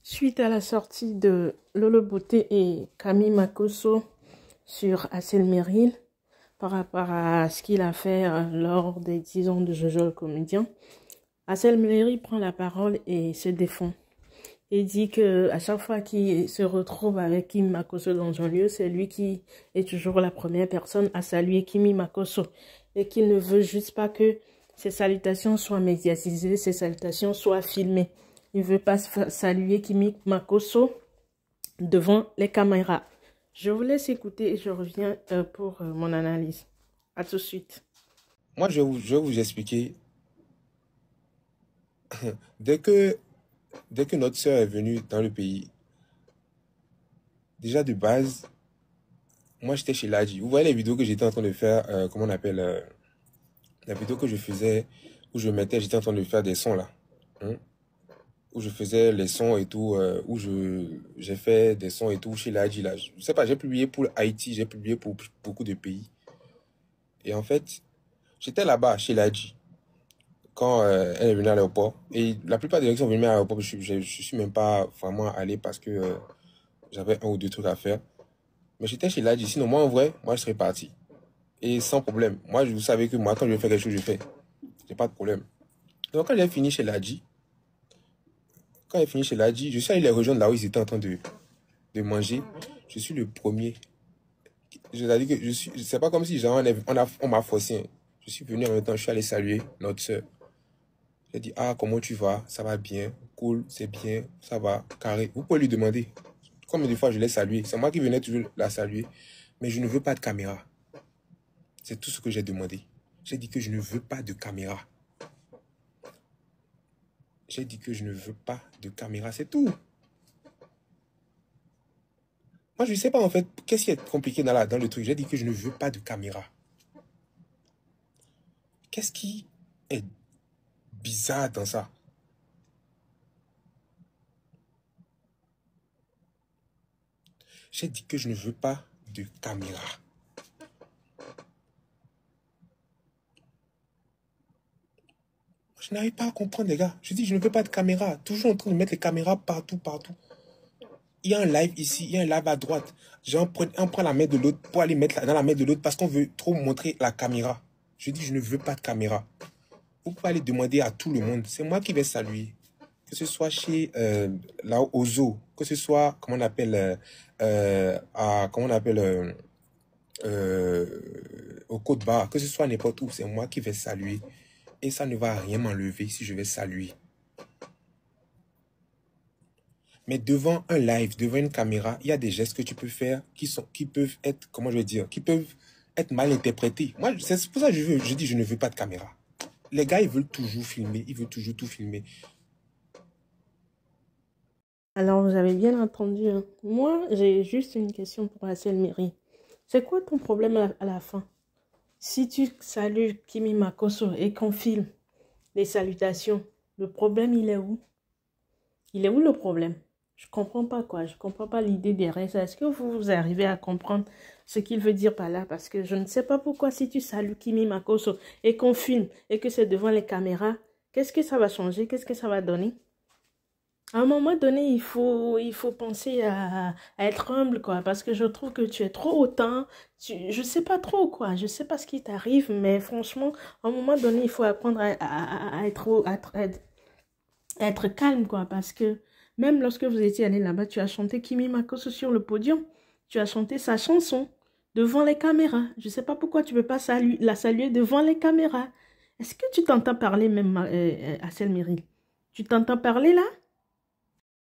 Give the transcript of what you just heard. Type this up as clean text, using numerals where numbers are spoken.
Suite à la sortie de Lolo Beauté et Camille Makosso sur Hassel Merrill par rapport à ce qu'il a fait lors des 10 ans de Jojo le comédien, Hassel Merrill prend la parole et se défend. Il dit que à chaque fois qu'il se retrouve avec Kim Makosso dans un lieu, c'est lui qui est toujours la première personne à saluer Kimi Makosso et qu'il ne veut juste pas que ses salutations soient médiatisées, ses salutations soient filmées. Il ne veut pas saluer Kimi Makosso devant les caméras. Je vous laisse écouter et je reviens pour mon analyse. À tout de suite. Moi, je vais vous expliquer. Dès que notre sœur est venue dans le pays, déjà de base, moi j'étais chez Ladji. Vous voyez les vidéos que j'étais en train de faire, comment on appelle, la vidéo que je faisais, où j'étais en train de faire des sons là. Hein, où je faisais les sons et tout, où j'ai fait des sons et tout chez Ladji là. Je sais pas, j'ai publié pour Haïti, j'ai publié pour beaucoup de pays. Et en fait, j'étais là-bas chez Ladji quand elle est venue à l'aéroport. Et la plupart des gens qui sont venus à l'aéroport, je suis même pas vraiment allé parce que j'avais un ou deux trucs à faire. Mais j'étais chez Ladji. Sinon, moi, en vrai, moi, je serais parti. Et sans problème. Moi, vous savez que moi, quand je veux faire quelque chose, je fais. J'ai pas de problème. Donc, quand j'ai fini chez Ladji, je suis allé les rejoindre là où ils étaient en train de manger. Je suis le premier. C'est-à-dire que c'est pas comme si genre, on m'a forcé. Hein. Je suis venu en même temps, je suis allé saluer notre soeur. J'ai dit, ah, comment tu vas? Ça va bien, cool, c'est bien, ça va, carré. Vous pouvez lui demander. Combien de fois je l'ai salué? C'est moi qui venais toujours la saluer. Mais je ne veux pas de caméra. C'est tout ce que j'ai demandé. J'ai dit que je ne veux pas de caméra. J'ai dit que je ne veux pas de caméra, c'est tout. Moi, je ne sais pas en fait, qu'est-ce qui est compliqué dans le truc. J'ai dit que je ne veux pas de caméra. Qu'est-ce qui est bizarre dans ça? J'ai dit que je ne veux pas de caméra. Je n'arrive pas à comprendre, les gars. Je dis, je ne veux pas de caméra. Toujours en train de mettre les caméras partout, partout. Il y a un live ici, il y a un live à droite. On prend la main de l'autre pour aller mettre dans la main de l'autre parce qu'on veut trop montrer la caméra. Je dis, je ne veux pas de caméra. Vous pouvez aller demander à tout le monde. C'est moi qui vais saluer. Que ce soit chez là au zoo, que ce soit, comment on appelle, au Côte-Barre, que ce soit n'importe où, c'est moi qui vais saluer. Et ça ne va rien m'enlever si je vais saluer. Mais devant un live, devant une caméra, il y a des gestes que tu peux faire qui peuvent être, comment je vais dire, qui peuvent être mal interprétés. Moi, c'est pour ça que je dis, je ne veux pas de caméra. Les gars, ils veulent toujours filmer, ils veulent toujours tout filmer. Alors, vous avez bien entendu. Hein. Moi, j'ai juste une question pour Hassel Merrill. C'est quoi ton problème à la fin? Si tu salues Kimi Makosso et qu'on filme les salutations, le problème, il est où? Il est où le problème? Je comprends pas quoi. Je comprends pas l'idée derrière ça. Est-ce que vous arrivez à comprendre ce qu'il veut dire par là? Parce que je ne sais pas pourquoi si tu salues Kimi Makosso et qu'on filme et que c'est devant les caméras, qu'est-ce que ça va changer? Qu'est-ce que ça va donner? À un moment donné, il faut penser à être humble, quoi, parce que je trouve que tu es trop hautain, je sais pas trop, quoi, je sais pas ce qui t'arrive, mais franchement, à un moment donné, il faut apprendre à être calme, quoi, parce que même lorsque vous étiez allé là-bas, tu as chanté Kimi Makosso sur le podium, tu as chanté sa chanson devant les caméras, je sais pas pourquoi tu peux pas la saluer devant les caméras. Est-ce que tu t'entends parler même, Hassel Merrill? Tu t'entends parler là?